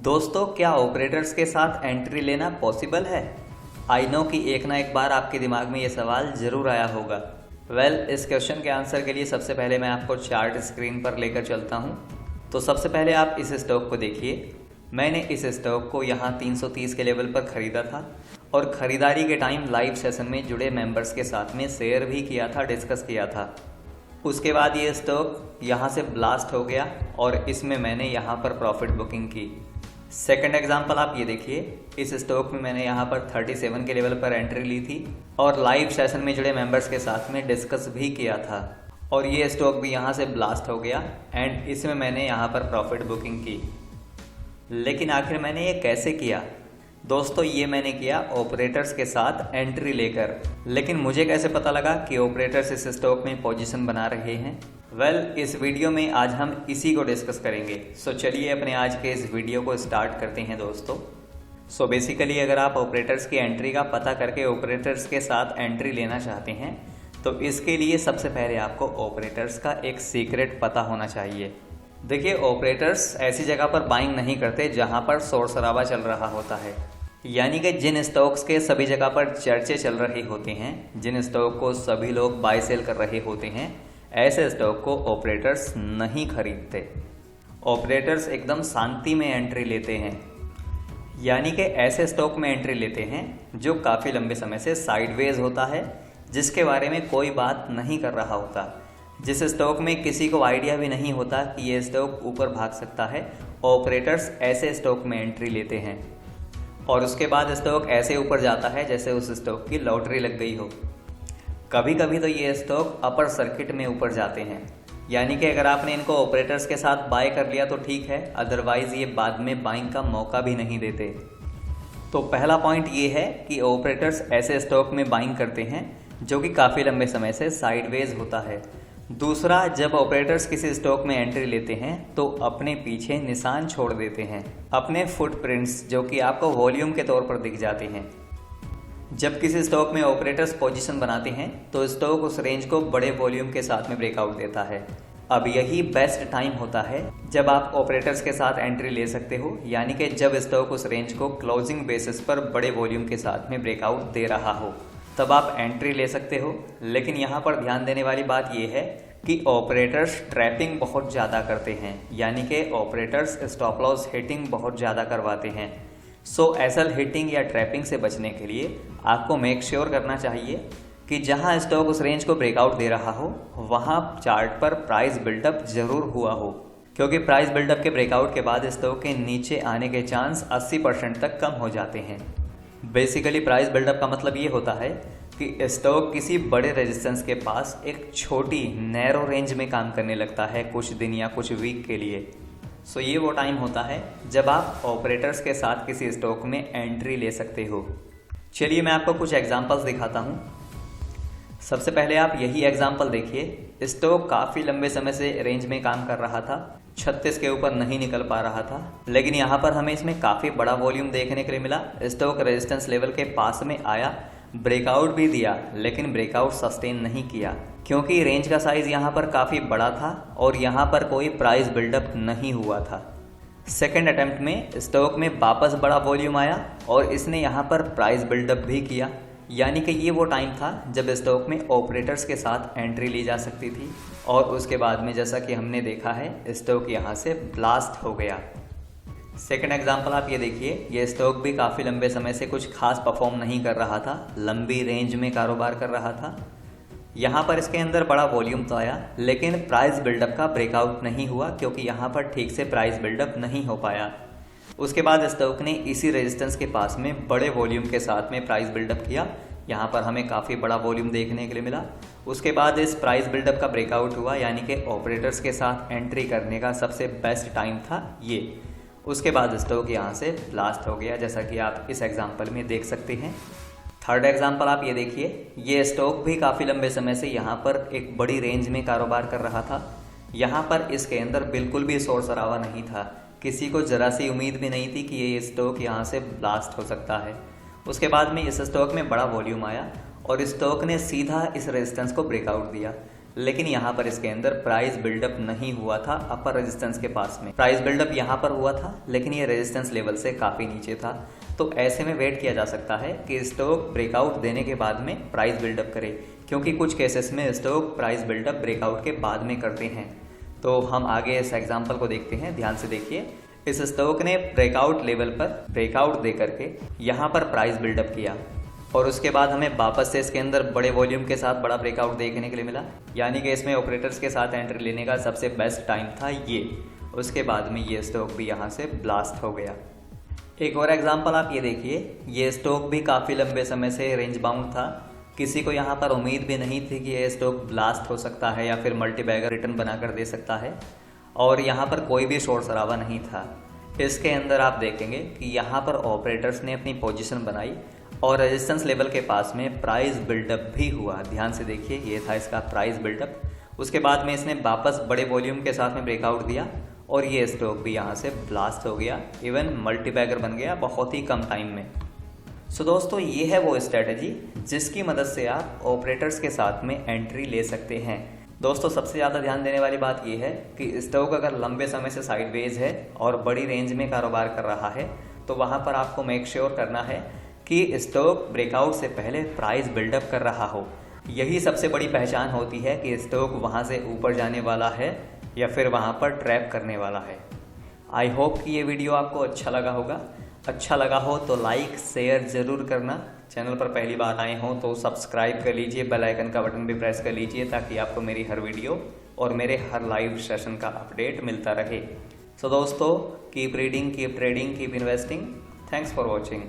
दोस्तों, क्या ऑपरेटर्स के साथ एंट्री लेना पॉसिबल है? आई नो कि एक ना एक बार आपके दिमाग में ये सवाल ज़रूर आया होगा। इस क्वेश्चन के आंसर के लिए सबसे पहले मैं आपको चार्ट स्क्रीन पर लेकर चलता हूँ। तो सबसे पहले आप इस स्टॉक को देखिए। मैंने इस स्टॉक को यहाँ 330 के लेवल पर ख़रीदा था और ख़रीदारी के टाइम लाइव सेशन में जुड़े मेंबर्स के साथ में शेयर भी किया था, डिस्कस किया था। उसके बाद ये स्टॉक यहाँ से ब्लास्ट हो गया और इसमें मैंने यहाँ पर प्रॉफिट बुकिंग की। सेकंड एग्जांपल आप ये देखिए, इस स्टॉक में मैंने यहाँ पर 37 के लेवल पर एंट्री ली थी और लाइव सेशन में जुड़े मेंबर्स के साथ में डिस्कस भी किया था और ये स्टॉक भी यहाँ से ब्लास्ट हो गया एंड इसमें मैंने यहाँ पर प्रॉफिट बुकिंग की। लेकिन आखिर मैंने ये कैसे किया? दोस्तों, ये मैंने किया ऑपरेटर्स के साथ एंट्री लेकर। लेकिन मुझे कैसे पता लगा कि ऑपरेटर्स इस स्टॉक में पोजीशन बना रहे हैं? इस वीडियो में आज हम इसी को डिस्कस करेंगे। चलिए अपने आज के इस वीडियो को स्टार्ट करते हैं दोस्तों। बेसिकली अगर आप ऑपरेटर्स की एंट्री का पता करके ऑपरेटर्स के साथ एंट्री लेना चाहते हैं तो इसके लिए सबसे पहले आपको ऑपरेटर्स का एक सीक्रेट पता होना चाहिए। देखिए, ऑपरेटर्स ऐसी जगह पर बाइंग नहीं करते जहां पर शोर शराबा चल रहा होता है। यानी कि जिन स्टॉक्स के सभी जगह पर चर्चे चल रहे होते हैं, जिन स्टॉक को सभी लोग बाय सेल कर रहे होते हैं, ऐसे स्टॉक को ऑपरेटर्स नहीं खरीदते। ऑपरेटर्स एकदम शांति में एंट्री लेते हैं। यानी कि ऐसे स्टॉक में एंट्री लेते हैं जो काफ़ी लंबे समय से साइडवेज होता है, जिसके बारे में कोई बात नहीं कर रहा होता, जिस स्टॉक में किसी को आइडिया भी नहीं होता कि ये स्टॉक ऊपर भाग सकता है। ऑपरेटर्स ऐसे स्टॉक में एंट्री लेते हैं और उसके बाद स्टॉक ऐसे ऊपर जाता है जैसे उस स्टॉक की लॉटरी लग गई हो। कभी कभी तो ये स्टॉक अपर सर्किट में ऊपर जाते हैं। यानी कि अगर आपने इनको ऑपरेटर्स के साथ बाय कर लिया तो ठीक है, अदरवाइज ये बाद में बाइंग का मौका भी नहीं देते। तो पहला पॉइंट ये है कि ऑपरेटर्स ऐसे स्टॉक में बाइंग करते हैं जो कि काफ़ी लंबे समय से साइडवेज होता है। दूसरा, जब ऑपरेटर्स किसी स्टॉक में एंट्री लेते हैं तो अपने पीछे निशान छोड़ देते हैं, अपने फुटप्रिंट्स, जो कि आपको वॉल्यूम के तौर पर दिख जाते हैं। जब किसी स्टॉक में ऑपरेटर्स पोजीशन बनाते हैं तो स्टॉक उस रेंज को बड़े वॉल्यूम के साथ में ब्रेकआउट देता है। अब यही बेस्ट टाइम होता है जब आप ऑपरेटर्स के साथ एंट्री ले सकते हो, यानी कि जब स्टॉक उस रेंज को क्लोजिंग बेसिस पर बड़े वॉल्यूम के साथ में ब्रेकआउट दे रहा हो, तब आप एंट्री ले सकते हो। लेकिन यहाँ पर ध्यान देने वाली बात यह है कि ऑपरेटर्स ट्रैपिंग बहुत ज़्यादा करते हैं, यानी कि ऑपरेटर्स स्टॉप लॉस हिटिंग बहुत ज़्यादा करवाते हैं। एसएल हिटिंग या ट्रैपिंग से बचने के लिए आपको मेक श्योर करना चाहिए कि जहां स्टॉक उस रेंज को ब्रेकआउट दे रहा हो वहां चार्ट पर प्राइस बिल्डअप जरूर हुआ हो, क्योंकि प्राइस बिल्डअप के ब्रेकआउट के बाद स्टॉक के नीचे आने के चांस 80% तक कम हो जाते हैं। बेसिकली प्राइस बिल्डअप का मतलब ये होता है कि स्टॉक किसी बड़े रेजिस्टेंस के पास एक छोटी नैरो रेंज में काम करने लगता है कुछ दिन या कुछ वीक के लिए। ये वो टाइम होता है जब आप ऑपरेटर्स के साथ किसी स्टॉक में एंट्री ले सकते हो। चलिए मैं आपको कुछ एग्जांपल्स दिखाता हूँ। सबसे पहले आप यही एग्जांपल देखिए। स्टॉक काफ़ी लंबे समय से रेंज में काम कर रहा था, 36 के ऊपर नहीं निकल पा रहा था, लेकिन यहाँ पर हमें इसमें काफ़ी बड़ा वॉल्यूम देखने के लिए मिला। स्टॉक रेजिस्टेंस लेवल के पास में आया, ब्रेकआउट भी दिया, लेकिन ब्रेकआउट सस्टेन नहीं किया क्योंकि रेंज का साइज यहाँ पर काफ़ी बड़ा था और यहाँ पर कोई प्राइस बिल्डअप नहीं हुआ था। सेकेंड अटेम्प्ट में स्टॉक में वापस बड़ा वॉल्यूम आया और इसने यहाँ पर प्राइस बिल्डअप भी किया। यानी कि ये वो टाइम था जब स्टॉक में ऑपरेटर्स के साथ एंट्री ली जा सकती थी और उसके बाद में जैसा कि हमने देखा है, स्टॉक यहाँ से ब्लास्ट हो गया। सेकेंड एग्जाम्पल आप ये देखिए। ये स्टॉक भी काफ़ी लंबे समय से कुछ खास परफॉर्म नहीं कर रहा था, लंबी रेंज में कारोबार कर रहा था। यहाँ पर इसके अंदर बड़ा वॉल्यूम तो आया, लेकिन प्राइस बिल्डअप का ब्रेकआउट नहीं हुआ क्योंकि यहाँ पर ठीक से प्राइस बिल्डअप नहीं हो पाया। उसके बाद स्टॉक ने इसी रेजिस्टेंस के पास में बड़े वॉल्यूम के साथ में प्राइस बिल्डअप किया। यहाँ पर हमें काफ़ी बड़ा वॉल्यूम देखने के लिए मिला। उसके बाद इस प्राइस बिल्डअप का ब्रेकआउट हुआ, यानी कि ऑपरेटर्स के साथ एंट्री करने का सबसे बेस्ट टाइम था ये। उसके बाद स्टॉक यहाँ से ब्लास्ट हो गया, जैसा कि आप इस एग्जाम्पल में देख सकते हैं। थर्ड एग्जाम्पल आप ये देखिए। ये स्टॉक भी काफ़ी लंबे समय से यहाँ पर एक बड़ी रेंज में कारोबार कर रहा था। यहाँ पर इसके अंदर बिल्कुल भी शोर शराबा नहीं था, किसी को जरा सी उम्मीद भी नहीं थी कि ये स्टॉक यहाँ से ब्लास्ट हो सकता है। उसके बाद में इस स्टॉक में बड़ा वॉल्यूम आया और स्टॉक ने सीधा इस रेजिस्टेंस को ब्रेकआउट दिया। लेकिन यहाँ पर इसके अंदर प्राइस बिल्डअप नहीं हुआ था अपर रेजिस्टेंस के पास में। प्राइस बिल्डअप यहाँ पर हुआ था, लेकिन ये रेजिस्टेंस लेवल से काफ़ी नीचे था। तो ऐसे में वेट किया जा सकता है कि स्टॉक ब्रेकआउट देने के बाद में प्राइस बिल्डअप करे, क्योंकि कुछ केसेस में स्टॉक प्राइस बिल्डअप ब्रेकआउट के बाद में करते हैं। तो हम आगे इस एग्जाम्पल को देखते हैं, ध्यान से देखिए। इस स्टॉक ने ब्रेकआउट लेवल पर ब्रेकआउट दे करके यहाँ पर प्राइस बिल्डअप किया और उसके बाद हमें वापस से इसके अंदर बड़े वॉल्यूम के साथ बड़ा ब्रेकआउट देखने के लिए मिला, यानी कि इसमें ऑपरेटर्स के साथ एंट्री लेने का सबसे बेस्ट टाइम था ये। उसके बाद में ये स्टॉक भी यहाँ से ब्लास्ट हो गया। एक और एग्जांपल आप ये देखिए, ये स्टॉक भी काफ़ी लंबे समय से रेंज बाउंड था। किसी को यहाँ पर उम्मीद भी नहीं थी कि ये स्टॉक ब्लास्ट हो सकता है या फिर मल्टी बैगर रिटर्न बनाकर दे सकता है, और यहाँ पर कोई भी शोर शराबा नहीं था। इसके अंदर आप देखेंगे कि यहाँ पर ऑपरेटर्स ने अपनी पोजीशन बनाई और रेजिस्टेंस लेवल के पास में प्राइस बिल्डअप भी हुआ। ध्यान से देखिए, ये था इसका प्राइस बिल्डअप। उसके बाद में इसने वापस बड़े वॉल्यूम के साथ में ब्रेकआउट दिया और ये स्टॉक भी यहाँ से ब्लास्ट हो गया, इवन मल्टी बैगर बन गया बहुत ही कम टाइम में। सो दोस्तों, ये है वो स्ट्रेटजी जिसकी मदद से आप ऑपरेटर्स के साथ में एंट्री ले सकते हैं। दोस्तों, सबसे ज़्यादा ध्यान देने वाली बात यह है कि स्टॉक अगर लंबे समय से साइडवेज है और बड़ी रेंज में कारोबार कर रहा है, तो वहाँ पर आपको मेक श्योर करना है कि स्टॉक ब्रेकआउट से पहले प्राइस बिल्डअप कर रहा हो। यही सबसे बड़ी पहचान होती है कि स्टॉक वहाँ से ऊपर जाने वाला है या फिर वहाँ पर ट्रैप करने वाला है। आई होप कि ये वीडियो आपको अच्छा लगा होगा। अच्छा लगा हो तो लाइक शेयर ज़रूर करना। चैनल पर पहली बार आए हों तो सब्सक्राइब कर लीजिए, बेल आइकन का बटन भी प्रेस कर लीजिए ताकि आपको मेरी हर वीडियो और मेरे हर लाइव सेशन का अपडेट मिलता रहे। सो दोस्तों, keep reading, keep trading, keep investing. Thanks for watching.